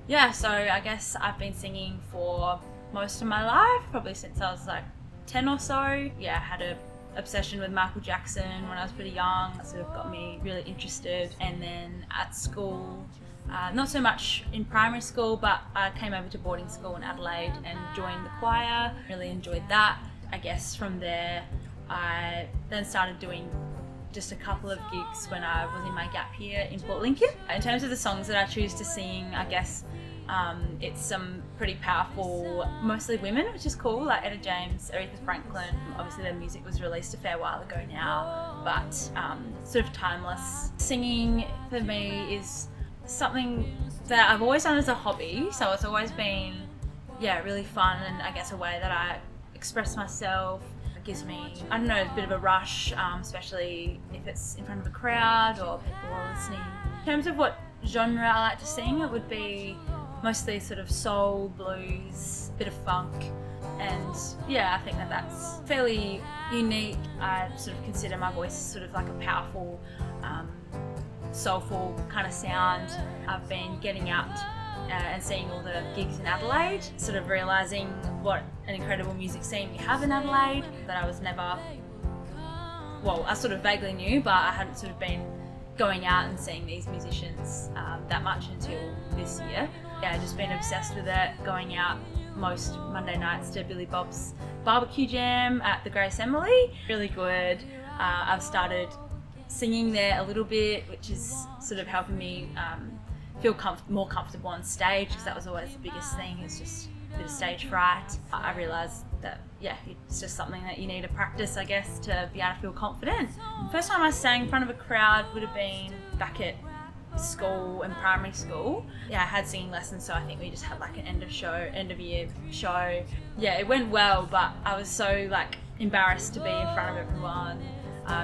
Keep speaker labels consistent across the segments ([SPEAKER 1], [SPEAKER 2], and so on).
[SPEAKER 1] Yeah, so I guess I've been singing for most of my life, probably since I was like 10 or so. Yeah, I had a obsession with Michael Jackson when I was pretty young. It sort of got me really interested. And then at school, not so much in primary school, but I came over to boarding school in Adelaide and joined the choir. Really enjoyed that. I guess from there, I then started doing just a couple of gigs when I was in my gap year in Port Lincoln. In terms of the songs that I choose to sing, I guess it's some pretty powerful, mostly women, which is cool, like Etta James, Aretha Franklin. Obviously their music was released a fair while ago now, but sort of timeless. Singing for me is something that I've always done as a hobby, so it's always been, yeah, really fun, and I guess a way that I express myself. It gives me, I don't know, a bit of a rush, especially if it's in front of a crowd or people are listening. In terms of what genre I like to sing, it would be mostly sort of soul, blues, bit of funk, and yeah, I think that that's fairly unique. I sort of consider my voice sort of like a powerful, soulful kind of sound. I've been getting out and seeing all the gigs in Adelaide, sort of realising what an incredible music scene we have in Adelaide that I was never, well, I sort of vaguely knew, but I hadn't sort of been going out and seeing these musicians that much until this year. Yeah, I've just been obsessed with it, going out most Monday nights to Billy Bob's barbecue jam at the Grace Emily. Really good. I've started singing there a little bit, which is sort of helping me feel more comfortable on stage, because that was always the biggest thing, is just a bit of stage fright. I realised that, yeah, it's just something that you need to practice, I guess, to be able to feel confident. The first time I sang in front of a crowd would have been back at school and primary school. Yeah, I had singing lessons, so I think we just had like an end of year show. Yeah, it went well, but I was so like embarrassed to be in front of everyone.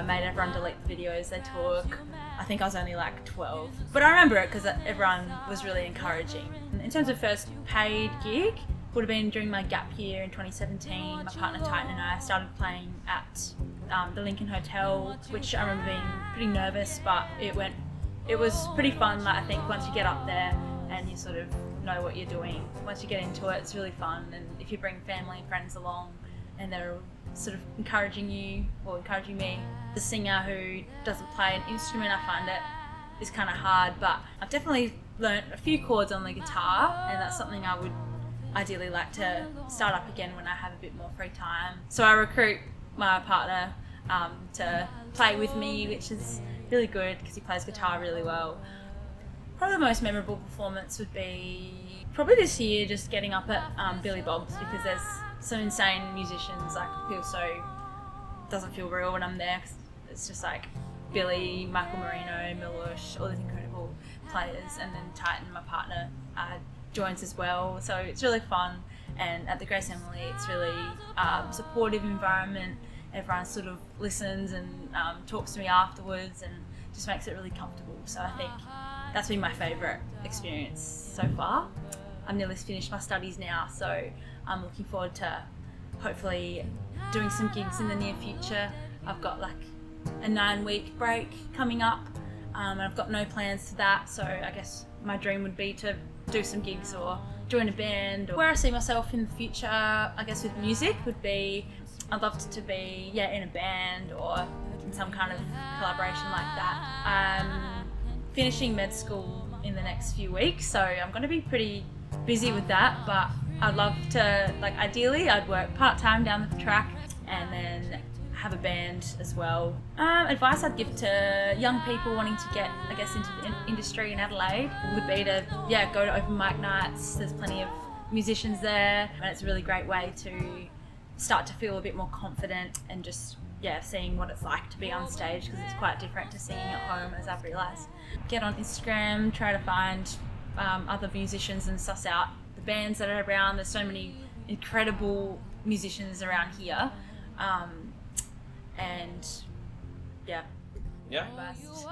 [SPEAKER 1] Made everyone delete the videos they took. I think I was only like 12, but I remember it because everyone was really encouraging. In terms of first paid gig, would have been during my gap year in 2017. My partner Titan and I started playing at the Lincoln Hotel, which I remember being pretty nervous, but it was pretty fun. Like, I think once you get up there and you sort of know what you're doing, once you get into it, it's really fun. And if you bring family and friends along and they're sort of encouraging you or encouraging me. The singer who doesn't play an instrument, I find it is kind of hard, but I've definitely learnt a few chords on the guitar, and that's something I would ideally like to start up again when I have a bit more free time. So I recruit my partner to play with me, which is really good because he plays guitar really well. Probably the most memorable performance would be probably this year, just getting up at Billy Bob's, because there's some insane musicians. Like, doesn't feel real when I'm there, 'cause it's just like Billy, Michael Marino, Milosh, all these incredible players, and then Titan, my partner, joins as well. So it's really fun, and at the Grace Emily it's really supportive environment. Everyone sort of listens and talks to me afterwards and just makes it really comfortable. So I think that's been my favourite experience so far. I'm nearly finished my studies now, so I'm looking forward to hopefully doing some gigs in the near future. I've got like a 9-week break coming up, and I've got no plans to that, so I guess my dream would be to do some gigs or join a band. Where I see myself in the future, I guess with music, would be I'd love to be in a band or in some kind of collaboration like that. I'm finishing med school in the next few weeks, so I'm going to be pretty busy with that, but I'd love to, like, ideally I'd work part-time down the track and then have a band as well. Advice I'd give to young people wanting to get, I guess, into the industry in Adelaide would be to go to open mic nights. There's plenty of musicians there, and it's a really great way to start to feel a bit more confident and just seeing what it's like to be on stage, because it's quite different to singing at home, as I've realised. Get on Instagram, try to find other musicians and suss out the bands that are around. There's so many incredible musicians around here, and
[SPEAKER 2] Yeah.
[SPEAKER 1] best.